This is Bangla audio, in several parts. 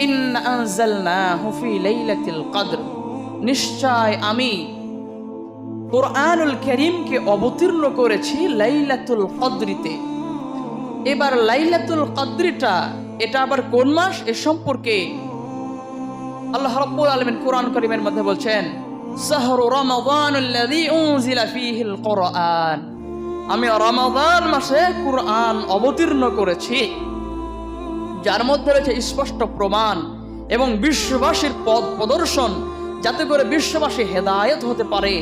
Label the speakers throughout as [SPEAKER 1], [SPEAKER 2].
[SPEAKER 1] ইন্না আনজালনাহু ফি লাইলাতিল কদর, নিশ্চয় আমি কোরআনুল কারীমকে অবতীর্ণ করেছি লাইলাতুল কদরিতে। এবার লাইলাতুল কদরটা এটা আবার কোন মাস এ সম্পর্কে আল্লাহ রাব্বুল আলামিন কোরআন কারীমের মধ্যে বলছেন, শাহরু রমাদানুল্লাযী উনজিলা ফীহিল কুরআন, আমি রমাদান মাসে কুরআন অবতীর্ণ করেছি, যার মধ্যে রয়েছে স্পষ্ট প্রমাণ এবং বিশ্ববাসীর পথ প্রদর্শন, যাতে করে বিশ্ববাসী হেদায়েত হতে পারে,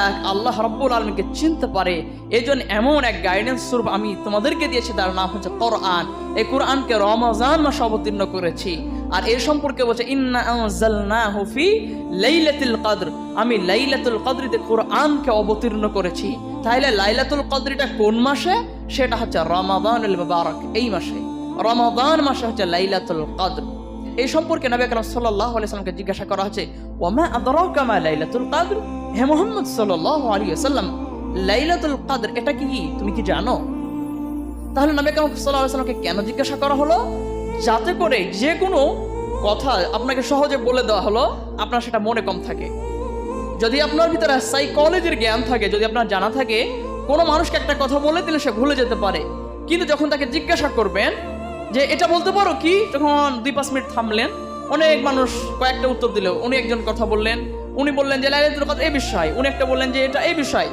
[SPEAKER 1] এক আল্লাহ রাব্বুল আলামিনকে চিনতে পারে। এই জন্য এমন এক গাইডেন্স স্বরূপ আমি তোমাদেরকে দিয়েছি, তার নাম হচ্ছে কোরআন। এই কোরআনকে রমজান মাসে অবতীর্ণ করেছি। আর এর সম্পর্কে বলছে ইন্না আনজালনাহু ফি লাইলাতুল কদর, আমি লাইলাতুল কদরিতে কোরআনকে অবতীর্ণ করেছি। তাহলে লাইলাতুল কদরটা কোন মাসে? সেটা হচ্ছে রমাদানুল মুবারক, এই মাসে রমাদান মাসে হচ্ছে লাইলাতুল কদর। এই সম্পর্কে নবী আকরাম সাল্লাল্লাহু আলাইহি ওয়াসাল্লামকে জিজ্ঞাসা করা হচ্ছে, ওয়া মা আদরাকা মা লাইলাতুল কদর, হে মুহাম্মদ সাল্লাল্লাহু আলাইহি ওয়াসাল্লাম, লাইলাতুল কদর এটা কি, তুমি কি জানো? তাহলে নবী আকরাম সাল্লাল্লাহু আলাইহি ওয়াসাল্লামকে কেন জিজ্ঞাসা করা হলো? যাতে করে যে কোনো কথা আপনাকে সহজে বলে দেওয়া হলো, আপনার সেটা মনে কম থাকে। যদি আপনার ভিতরে সাইকোলজির জ্ঞান থাকে, যদি আপনার জানা থাকে কোনো মানুষকে একটা কথা বলে দিলে সে ভুলে যেতে পারে, কিন্তু যখন তাকে জিজ্ঞাসা করবেন যে এটা বলতে পারো কি, যখন 2-5 মিনিট থামলেন, অনেক মানুষ কয়েকটা উত্তর দিল। উনি একজন কথা বললেন, উনি বললেন যে লাইলাতুল কদর এই বিষয়, উনি একটা বললেন যে এটা এই বিষয়।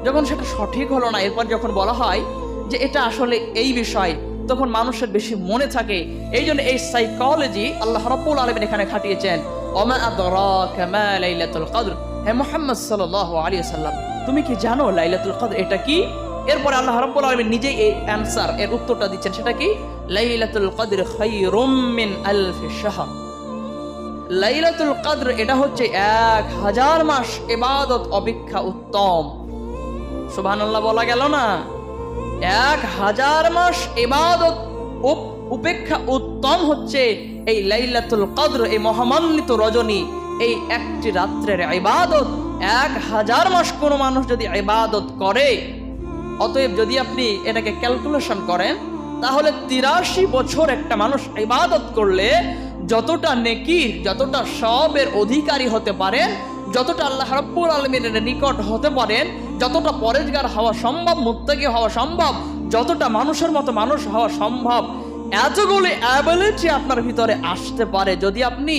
[SPEAKER 1] যখন সেটা সঠিক হলো না, এরপর যখন বলা হয় যে এটা আসলে এই বিষয়, তখন মানুষের বেশি মনে থাকে। এই জন্য এই সাইকোলজি আল্লাহ রাব্বুল আলামিন এখানে খাটিয়েছেন। ওমা আদরাকা মা লাইলাতুল কদর, হে মুহাম্মদ সাল্লাল্লাহু আলাইহি ওয়াসাল্লাম, তুমি কি জানো লাইলাতুল কদর এটা কি? এরপরে আল্লাহ রাব্বুল আলামিন নিজেই এই অ্যানসার, এর উত্তরটা দিচ্ছেন। সেটা কি? লাইলাতুল কদর খায়রুম মিন আলফি শাহর, লাইলাতুল কদর এটা হচ্ছে 1000 মাস ইবাদত অপেক্ষা উত্তম। সুবহানাল্লাহ বলা গেল না? 1000 মাস ইবাদত উপেক্ষা উত্তম হচ্ছে এই লাইলাতুল কদর, এই মহামান্বিত রজনী, এই একটি রাত্রের ইবাদত। 1000 মাস কোনো মানুষ যদি ইবাদত করে, অতএব যদি আপনি এটাকে ক্যালকুলেশন করেন, তাহলে 83 বছর একটা মানুষ ইবাদত করলে যতটা নেকির, যতটা সওয়াবের অধিকারী হতে পারেন, যতটা আল্লাহ রাব্বুল আলামিনের নিকট হতে পারেন, যতটা পরেজগার হওয়া সম্ভব, মুত্তাকি হওয়া সম্ভব, যতটা মানুষের মতো মানুষ হওয়া সম্ভব, এতগুলো অ্যাবিলিটি আপনার ভিতরে আসতে পারে যদি আপনি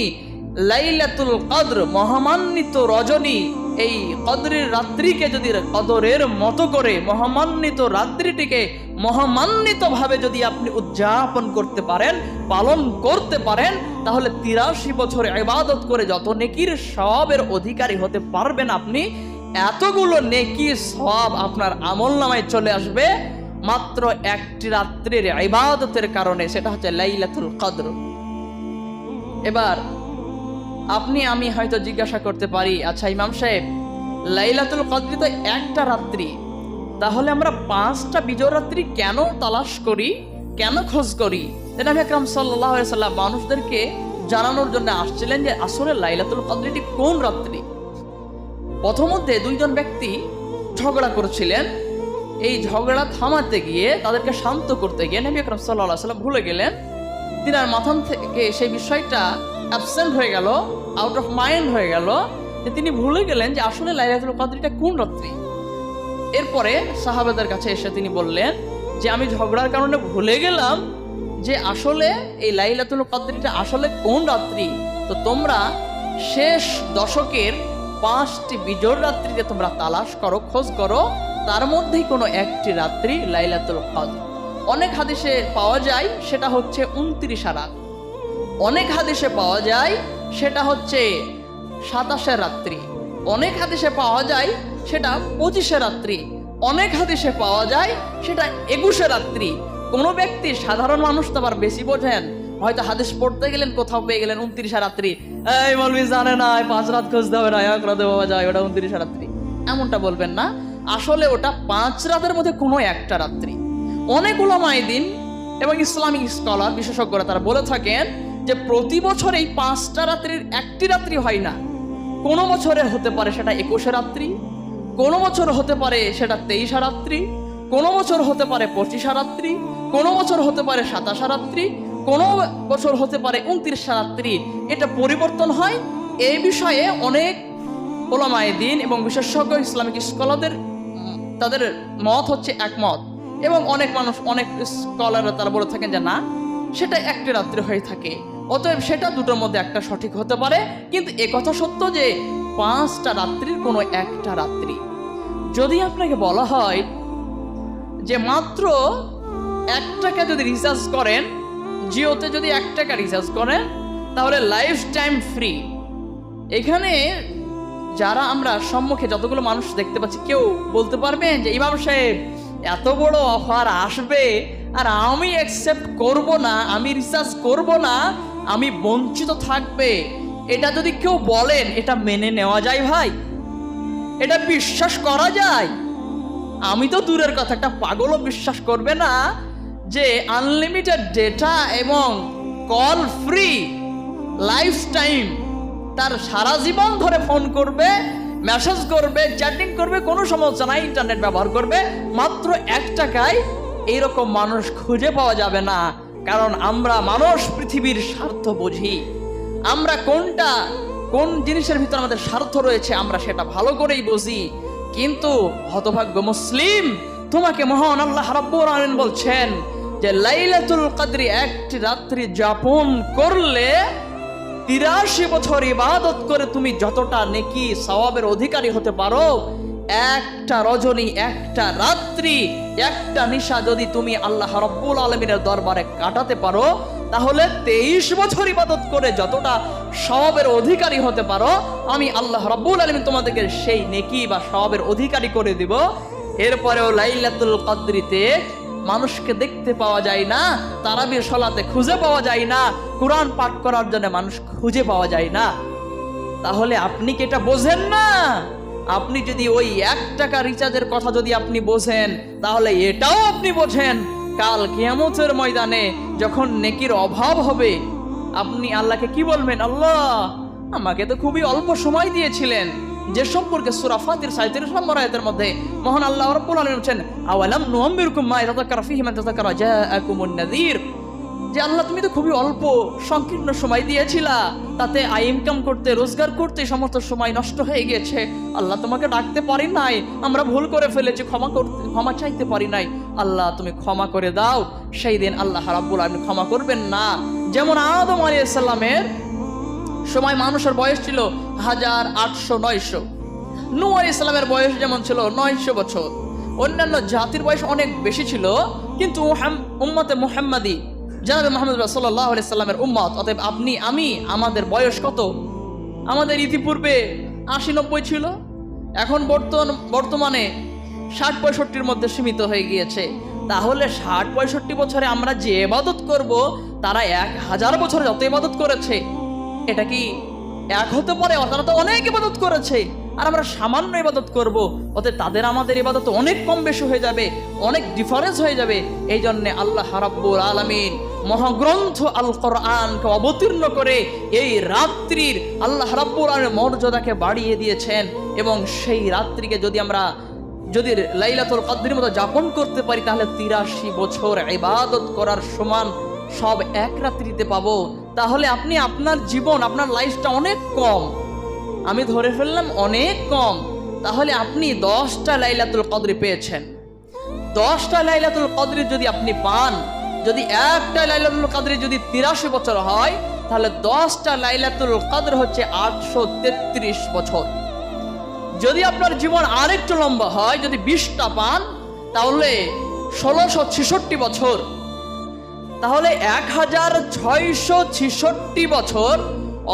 [SPEAKER 1] লাইলাতুল কদর, মহামান্বিত রজনী, এই কদরের রাত্রিকে যদি কদরের মতো করে মহামান্বিত রাত্রিটিকে মহামান্বিত ভাবে যদি আপনি উদযাপন করতে পারেন, পালন করতে পারেন, তাহলে 83 বছর ইবাদত করে যত নেকির সওয়াবের অধিকারী হতে পারবেন আপনি, এতগুলো নেকি সওয়াব আপনার আমলনামায় চলে আসবে মাত্র একটি রাত্রির ইবাদতের কারণে। সেটা হচ্ছে লাইলাতুল কদর। এবার আপনি আমি হয়তো জিজ্ঞাসা করতে পারি, আচ্ছা ইমাম সাহেব, লাইলাতুল কদর তো একটা রাত্রি, তাহলে আমরা 5টা বিজয় রাত্রি কেন তালাশ করি, কেন খোঁজ করি? নবী আকরাম সাল্লাল্লাহু আলাইহি ওয়াসাল্লাম মানুষদেরকে জানানোর জন্য আসছিলেন যে আসলে লাইলাতুল কদরটি কোন রাত্রি। প্রথমত 2জন ব্যক্তি ঝগড়া করছিলেন। এই ঝগড়া থামাতে গিয়ে, তাদেরকে শান্ত করতে গিয়ে নবী আকরাম সাল্লাল্লাহু আলাইহি ওয়াসাল্লাম ভুলে গেলেন। তিনার মাথা থেকে সেই বিষয়টা অ্যাবসেন্ট হয়ে গেল, আউট অফ মাইন্ড হয়ে গেল, যে তিনি ভুলে গেলেন যে আসলে লাইলাতুল কদরটা কোন রাত্রি। এরপরে সাহাবাদের কাছে এসে তিনি বললেন যে আমি ঝগড়ার কারণে ভুলে গেলাম যে আসলে এই লাইলাতুল কদরটা আসলে কোন রাত্রি। তো তোমরা শেষ দশকের 5টি বিজোড় রাত্রিতে তোমরা তালাশ করো, খোঁজ করো, তার মধ্যেই কোনো একটি রাত্রি লাইলাতুল কদর। অনেক হাদিসে পাওয়া যায় সেটা হচ্ছে 29 রাত, অনেক হাদিসে পাওয়া যায় সেটা হচ্ছে 27 রাত্রি, অনেক হাদিসে পাওয়া যায় সেটা 25 রাত্রি, অনেক হাদিসে পাওয়া যায় সেটা 21 রাত্রি। কোনো ব্যক্তি, সাধারণ মানুষ তো আবার বেশি বোঝেন, হয়তো হাদিস পড়তে গেলেন, কোথাও পেয়ে গেলেন 29 রাত্রি, এই মৌলভী জানে না, 5 রাত খুঁজতে হবে না, 1 রাতে বাবা যায়, ওটা 29 রাত্রি, এমনটা বলবেন না। আসলে ওটা 5 রাতের মধ্যে কোনো একটা রাত্রি। অনেক উলামায়ে দ্বীন এবং ইসলামিক স্কলার, বিশেষজ্ঞরা তারা বলে থাকেন যে প্রতি বছর এই 5টা রাত্রির একটি রাত্রি হয় না। কোনো বছরে হতে পারে সেটা 21 রাত্রি, কোনো বছর হতে পারে সেটা 23 রাত্রি, কোনো বছর হতে পারে 25 রাত্রি, কোনো বছর হতে পারে 27 রাত্রি, কোনো বছর হতে পারে 29টা রাত্রি, এটা পরিবর্তন হয়। এই বিষয়ে অনেক ওলামায়ে দ্বীন এবং বিশেষজ্ঞ ইসলামিক স্কলারদের তাদের মত হচ্ছে একমত, এবং অনেক মানুষ অনেক স্কলাররা তারা বলে থাকেন যে না, সেটা একটি রাত্রি হয়ে থাকে, অতএব সেটা দুটোর মধ্যে একটা সঠিক হতে পারে। কিন্তু একথা সত্য যে 5টা রাত্রির কোনো একটা রাত্রি। যদি আপনাকে বলা হয় যে মাত্র 1 টাকা যদি রিচার্জ করেন, জিওতে যদি 1 টাকা রিচার্জ করেন, তাহলে লাইফ টাইম ফ্রি। এখানে যারা আমরা সম্মুখে যতগুলো মানুষ দেখতে পাচ্ছি, কেউ বলতে পারবেন যে ইমাম সাহেব এত বড় অফার আসবে আর আমি অ্যাকসেপ্ট করব না, আমি রিচার্জ করব না, আমি বঞ্চিত থাকবে? এটা যদি কেউ বলেন, এটা মেনে নেওয়া যায় ভাই? এটা বিশ্বাস করা যায়? আমি তো দূরের কথা, একটা পাগলও বিশ্বাস করবে না যে আনলিমিটেড ডেটা এবং কল ফ্রি লাইফ টাইম, তার সারা জীবন ধরে ফোন করবে, মেসেজ করবে, চ্যাটিং করবে, কোনো সমস্যা নাই, ইন্টারনেট ব্যবহার করবে মাত্র 1 টাকায়। এইরকম মানুষ খুঁজে পাওয়া যাবে না, কারণ আমরা মানুষ পৃথিবীর স্বার্থ বুঝি। আমরা কোন জিনিসের ভিতরে আমাদের স্বার্থ রয়েছে আমরা সেটা ভালো করেই বুঝি। কিন্তু হতভাগ্য মুসলিম, তোমাকে মহান আল্লাহ রাব্বুল আলামিন বলছেন যে লাইলাতুল কদরি একটি রাত্রি যাপন করলে 83 বছর ইবাদত করে তুমি যতটা নেকি সওয়াবের অধিকারী হতে পারো, একটা রজনী, একটা রাত্রি, একটা নিশা যদি তুমি আল্লাহ রাব্বুল আলামিনের দরবারে কাটাতে পারো, তাহলে 23 বছর ইবাদত করে যতটা সওয়াবের অধিকারী হতে পারো, আমি আল্লাহ রাব্বুল আলামিন তোমাদেরকে সেই নেকি বা সওয়াবের অধিকারী করে দিব। এরপরেও লাইলাতুল কদরিতে মানুষকে দেখতে পাওয়া যায় না, তারাবির সালাতে খুঁজে পাওয়া যায় না, কোরআন পাঠ করার জন্য মানুষ খুঁজে পাওয়া যায় না। তাহলে আপনি কি এটা বোঝেন না? আপনি যদি ওই 1 টাকা রিচার্জের কথা যদি আপনি বোঝেন, তাহলে এটাও আপনি বোঝেন কাল কিয়ামতের ময়দানে যখন নেকির অভাব হবে, আপনি আল্লাহকে কি বলবেন? আল্লাহ, আমাকে তো খুবই অল্প সময় দিয়েছিলেন, যে সম্পর্কে সূরা ফাতির 37 নম্বর আয়াতের মধ্যে মহান আল্লাহ রাব্বুল আলামিন বলেন, আওয়ালাম নুআম্মিরকুম মা ইয়াতাযাক্কারু ফীহি মান তাযাক্কারা জাআকুমুন নাযীর। যে আল্লাহ, তুমি তো খুবই অল্প সংকীর্ণ সময় দিয়েছিলা, তাতে আয় ইনকাম করতে, রোজগার করতে সমস্ত সময় নষ্ট হয়ে গেছে। আল্লাহ, তোমাকে ডাকতে পারি নাই, আমরা ভুল করে ফেলেছি, ক্ষমা চাইতে পারি নাই, আল্লাহ তুমি ক্ষমা করে দাও। সেই দিন আল্লাহ রাব্বুল আলামিন ক্ষমা করবেন না। যেমন আদম আলাইহিস সালামের সময় মানুষের বয়স ছিল 1800-900, নূহ আলাইহিস সালামের বয়স যেমন ছিল 900 বছর, অন্যান্য জাতির বয়স অনেক বেশি ছিল, কিন্তু উম্মতে মুহাম্মাদি জনাবে মুহাম্মদ সাল্লাল্লাহু আলাইহি সাল্লামের উম্মত, অতএব আপনি আমি আমাদের বয়স কত? আমাদের ইতিপূর্বে 80-90 ছিল, এখন বর্তমানে 60-65-র মধ্যে সীমিত হয়ে গিয়েছে। তাহলে 60-65 বছরে আমরা যে ইবাদত করব, তারা 1000 বছরে যত ইবাদত করেছে, এটা কি এক হতে পারে? তারা তো অনেক ইবাদত করেছে, আর আমরা সামান্য ইবাদত করব, অতএব তাদের আমাদের ইবাদত অনেক কম বেশি হয়ে যাবে, অনেক ডিফারেন্স হয়ে যাবে। এই জন্যে আল্লাহ রাব্বুল আলামিন মহাগ্রন্থ আল কোরআনকে অবতীর্ণ করে এই রাত্রির আল্লাহ রাব্বুল আলামিন মর্যাদাকে বাড়িয়ে দিয়েছেন। এবং সেই রাত্রিকে যদি লাইলাতুল কদরের মতো যাপন করতে পারি, তাহলে 83 বছর ইবাদত করার সমান সব এক রাত্রিতে পাবো। তাহলে আপনি আপনার জীবন, আপনার লাইফটা অনেক কম, আমি ধরে ফেললাম অনেক কম। তাহলে আপনি 10টা লাইলাতুল কদর পেয়েছেন। 10টা লাইলাতুল কদর যদি আপনি পান, যদি একটা লাইলাতুল কদর যদি 83 বছর হয়, তাহলে 10টা লাইলাতুল কদর হচ্ছে 833 বছর। যদি আপনার জীবন আরেকটু লম্বা হয়, যদি 20টা পান, তাহলে 1666 বছর। তাহলে 1666 বছর,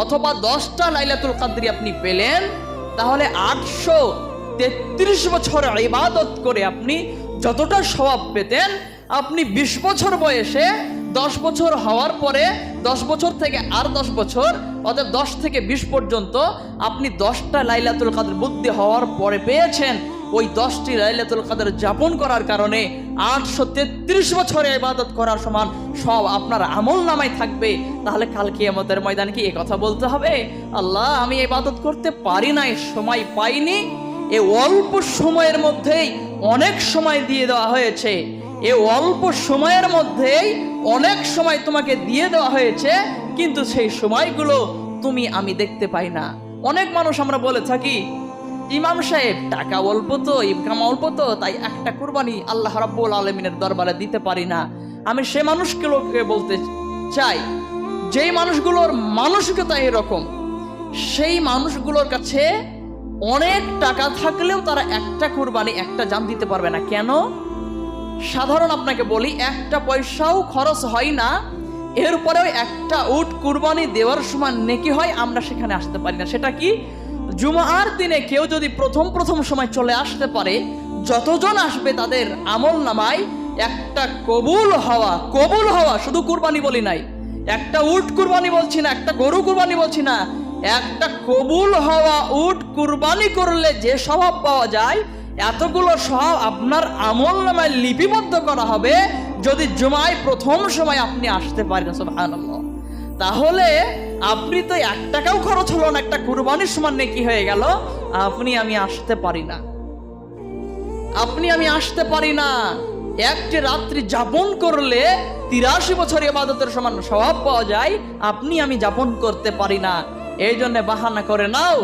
[SPEAKER 1] অথবা 10টা লাইলাতুল কদর আপনি পেলেন, তাহলে 833 বছর ইবাদত করে আপনি যতটা সওয়াব পেতেন, আপনি 20 বছর বয়সে 10 বছর হওয়ার পরে 10 বছর থেকে আর 10 বছর, অর্থাৎ 10 থেকে 20 পর্যন্ত আপনি 10টা লাইলাতুল কদর বুদ্ধি হওয়ার পরে পেয়েছেন। ওই 10টি লাইলাতুল কদর যাপন করার কারণে 833 বছরে ইবাদত করার সমান সব আপনার আমল নামায় থাকবে। তাহলে কাল কিয়ামতের ময়দানে কি এই কথা বলতে হবে, আল্লাহ আমি ইবাদত করতে পারি নাই, সময় পাইনি? এই অল্প সময়ের মধ্যেই অনেক সময় দিয়ে দেওয়া হয়েছে। এই অল্প সময়ের মধ্যেই অনেক সময় তোমাকে দিয়ে দেওয়া হয়েছে, কিন্তু সেই সময়গুলো তুমি আমি দেখতে পাই না। অনেক মানুষ আমরা বলে থাকি, ইমাম সাহেব টাকা অল্প তো, ইনকাম অল্প তো, তাই একটা কুরবানি আল্লাহ রাব্বুল আলামিনের দরবারে দিতে পারি না। আমি সে মানুষগুলোকে বলতে চাই, যেই মানুষগুলোর মানসিকতা এরকম, সেই মানুষগুলোর কাছে অনেক টাকা থাকলেও তারা একটা কুরবানি, একটা জান দিতে পারবে না। কেন? সাধারণ আপনাকে বলি, একটা পয়সাও খরচ হয় না, এরপরেও একটা উট কুরবানি দেওয়ার সময় নেকি হয়, আমরা সেখানে আসতে পারি না। সেটা কি? জুমার দিনে কেউ যদি প্রথম সময় চলে আসতে পারে, যতজন আসবে তাদের আমল নামায় একটা কবুল হওয়া, শুধু কুরবানি বলি নাই, একটা উট কুরবানি বলছি না, একটা গরু কুরবানি বলছি না, একটা কবুল হওয়া উট কুরবানি করলে যে স্বভাব পাওয়া যায়, এতগুলো সব আপনার আমল নামায় লিপিবদ্ধ করা হবে যদি জুমায় প্রথম সময় আপনি আসতে পারেন। সুবহানাল্লাহ। তাহলে আপনি তো 1 টাকাও খরচ হলো না, একটা কুরবানির সমান নেকি হয়ে গেল। আপনি আমি আসতে পারি না। একটি রাত্রি যাপন করলে 83 বছর ইবাদতের সমান সওয়াব পাওয়া যায়, আপনি আমি যাপন করতে পারি না। এই জন্য বাহানা করে নাও,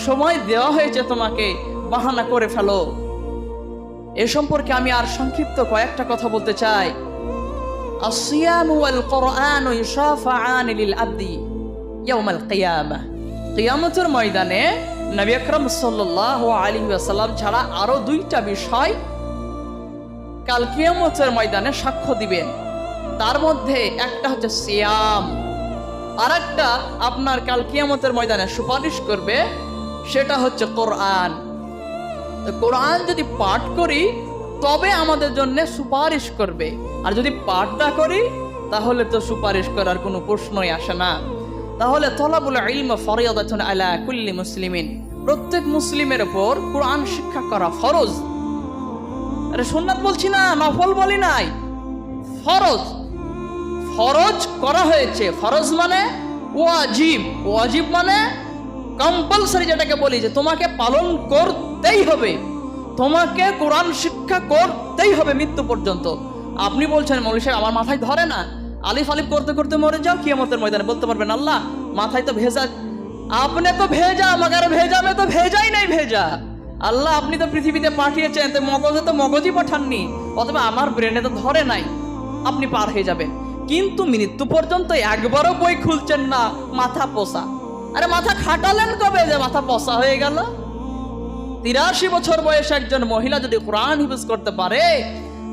[SPEAKER 1] সময় দেওয়া হয়েছে তোমাকে, বাহানা করে ফেলো। এ সম্পর্কে আমি আর সংক্ষিপ্ত কয়েকটা কথা বলতে চাই। আসিয়ামু ওয়াল কুরআনু ইশাফাআন লিল আবদি ইয়াউমাল কিয়ামাহ। কিয়ামতের ময়দানে নবী আকরাম সাল্লাল্লাহু আলাইহি ওয়াসাল্লাম ছাড়া আরো 2টা বিষয় কাল কিয়ামতের ময়দানে সাক্ষ্য দিবেন। তার মধ্যে একটা হচ্ছে সিয়াম, আর একটা আপনার কাল কিয়ামতের ময়দানে সুপারিশ করবে, সেটা হচ্ছে কোরআন। তো কোরআন যদি পাঠ করি তবে আমাদের জন্য সুপারিশ করবে, আর যদি পাঠ না করি তাহলে তো সুপারিশ করার কোনো প্রশ্নই আসে না। তাহলে তলাবুল ইলম ফরিয়াদাতুন আলা কুল্লি মুসলিমিন, প্রত্যেক মুসলিমের উপর কোরআন শিক্ষা করা ফরজ। আরে সুন্নাত বলছি না, নফল বলি নাই, ফরজ করা হয়েছে। ফরজ মানে ওয়াজিব মানে কম্পালসারি, যেটাকে বলি যে তোমাকে পালন করতেই হবে, তোমাকে কোরআন শিক্ষা করতেই হবে মৃত্যু পর্যন্ত। আপনি বলছেন মৌলভী সাহেব আমার মাথায় ধরে না, আলিফ করতে করতে মরে যাও, কিয়ামতের ময়দানে বলতে পারবেন আল্লাহ মাথায় তো ভেজা, আপনি তো ভেজা, মগর ভেজা মে তো ভেজাই নাই ভেজা। আল্লাহ আপনি তো পৃথিবীতে পাঠিয়েছেন, তো মগজে তো মগজই পাঠাননি, অথবা আমার ব্রেনে তো ধরে নাই, আপনি পার হয়ে যাবেন। কিন্তু মৃত্যু পর্যন্ত একবারও বই খুলছেন না, মাথা পোষা। আরে মাথা খাটালেন কবে যে মাথা পোষা হয়ে গেল? 83 বছর বয়সে একজন মহিলা যদি কোরআন হিফজ করতে পারে,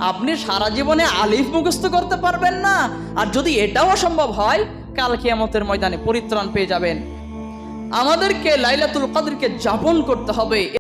[SPEAKER 1] আপনি সারা জীবনে আলিফ মুখস্থ করতে পারবেন না। আর যদি এটাও অসম্ভব হয়, কাল কিয়ামতের ময়দানে পরিত্রাণ পেয়ে যাবেন। আমাদেরকে লাইলাতুল কদরকে যাপন করতে হবে।